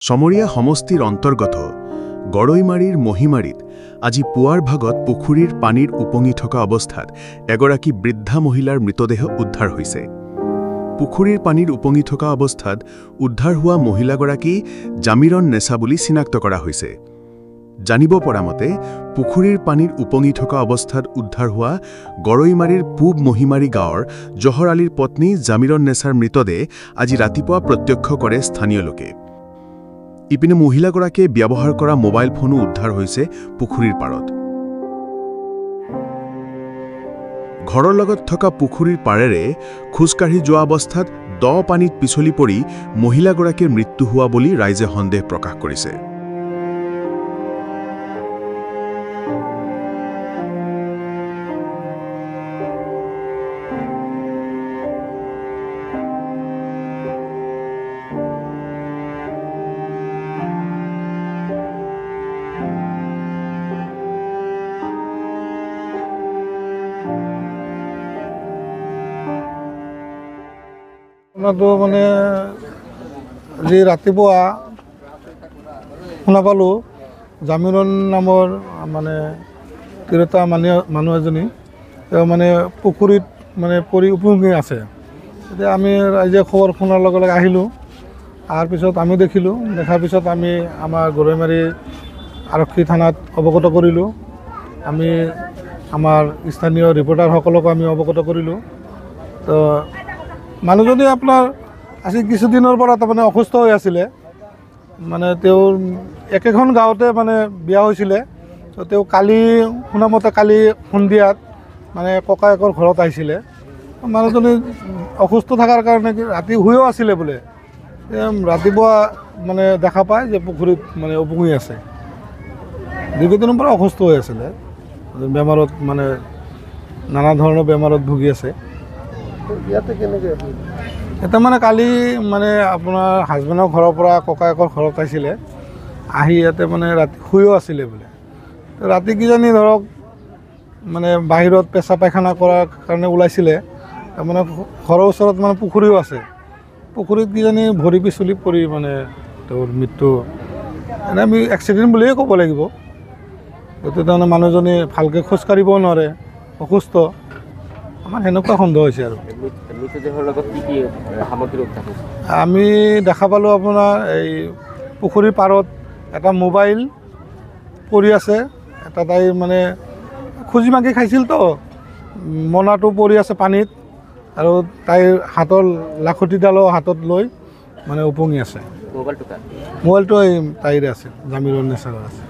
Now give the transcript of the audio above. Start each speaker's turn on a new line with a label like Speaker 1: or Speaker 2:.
Speaker 1: চমৰীয়া সমষ্টিৰ অন্তৰ্গত গৰৈমাৰীৰ মহিমাৰীত আজি পুৱাৰ ভাগত পুখুৰীৰ পানীৰ উপঙি থকা অৱস্থাত এগৰাকী বৃদ্ধা মহিলাৰ মৃতদেহ উদ্ধাৰ হৈছে। পুখুৰীৰ পানীৰ উপঙি থকা অৱস্থাত উদ্ধাৰ হোৱা মহিলাগৰাকী জামিৰন নেছা বুলি চিনাক্ত কৰা হৈছে। জানিব পৰা মতে পুখুৰীৰ পানীৰ উপঙি থকা অৱস্থাত উদ্ধাৰ হোৱা গৰৈমাৰীৰ পূব মহিমাৰী গাঁৱৰ জহৰ আলীৰ পত্নী জামিৰন নেছাৰ মৃতদেহ আজি ৰাতিপুৱা প্ৰত্যক্ষ কৰে স্থানীয় লোকে। ইপিনে মহিলাগৰাকীয়ে ব্যৱহাৰ কৰা মোবাইল ফোনো উদ্ধাৰ হৈছে পুখুৰীৰ পাৰত। ঘৰৰ লগত থকা পুখুৰীৰ পাৰেৰে খোজকাঢ়ি যোৱা অৱস্থাত দ পানীত পিছলি পৰি মহিলাগৰাকীৰ মৃত্যু হোৱা বুলি ৰাইজে সন্দেহ প্ৰকাশ কৰিছে।
Speaker 2: মানে আজি ৰাতিপুৱা শুনা পালোঁ জামিৰন নামৰ মানে তিৰোতা মানুহ এজনী তেওঁ মানে পুখুৰীত মানে পৰি উপঙি আছে। এতিয়া আমি ৰাইজে খবৰ শুনাৰ লগে লগে আহিলোঁ। অহাৰ পিছত আমি দেখিলোঁ। দেখাৰ পিছত আমি আমাৰ গৰৈমাৰী আৰক্ষী থানাত অৱগত কৰিলোঁ। আমি আমাৰ স্থানীয় ৰিপৰ্টাৰসকলকো আমি অৱগত কৰিলোঁ। তো মানুহজনী আপোনাৰ আজি কিছুদিনৰ পৰা তাৰমানে অসুস্থ হৈ আছিলে। মানে তেওঁৰ একেখন গাঁৱতে মানে বিয়া হৈছিলে। তো তেওঁ কালি শুনামতে কালি সন্ধিয়াত মানে ককায়েকৰ ঘৰত আহিছিলে। মানুহজনী অসুস্থ থকাৰ কাৰণে ৰাতি শুইও আছিলে বোলে। ৰাতিপুৱা মানে দেখা পায় যে পুখুৰীত মানে উপঙি আছে। দীৰ্ঘদিনৰ পৰা অসুস্থ হৈ আছিলে, বেমাৰত মানে নানা ধৰণৰ বেমাৰত ভুগি আছে। এটা মানে কালি মানে আপোনাৰ হাজবেণ্ডৰ ঘৰৰ পৰা ককায়েকৰ ঘৰত আহিছিলে। আহি ইয়াতে মানে ৰাতি শুইও আছিলে বোলে। তো ৰাতি কিজানি ধৰক মানে বাহিৰত পেচা পায়খানা কৰাৰ কাৰণে ওলাইছিলে। তাৰমানে ঘৰৰ ওচৰত মানে পুখুৰীও আছে। পুখুৰীত কিজানি ভৰি পিছলি পৰি মানে তেওঁৰ মৃত্যু। এনে আমি এক্সিডেণ্ট বুলিয়ে ক'ব লাগিব। গতিকে তাৰমানে মানুহজনী ভালকৈ খোজকাঢ়িবও নোৱাৰে, অসুস্থ। আমাৰ সেনেকুৱা সন্দেহ হৈছে আৰু আমি দেখা পালোঁ আপোনাৰ এই পুখুৰীৰ পাৰত এটা মোবাইল পৰি আছে। এটা তাই মানে খুজি মাগি খাইছিল তো মোনাটো পৰি আছে পানীত, আৰু তাইৰ হাতৰ লাখুটিডালো হাতত লৈ মানে উপঙি আছে। মোবাইলটো এই তাইৰে আছিল, জামিৰন নেছাৰৰ আছে।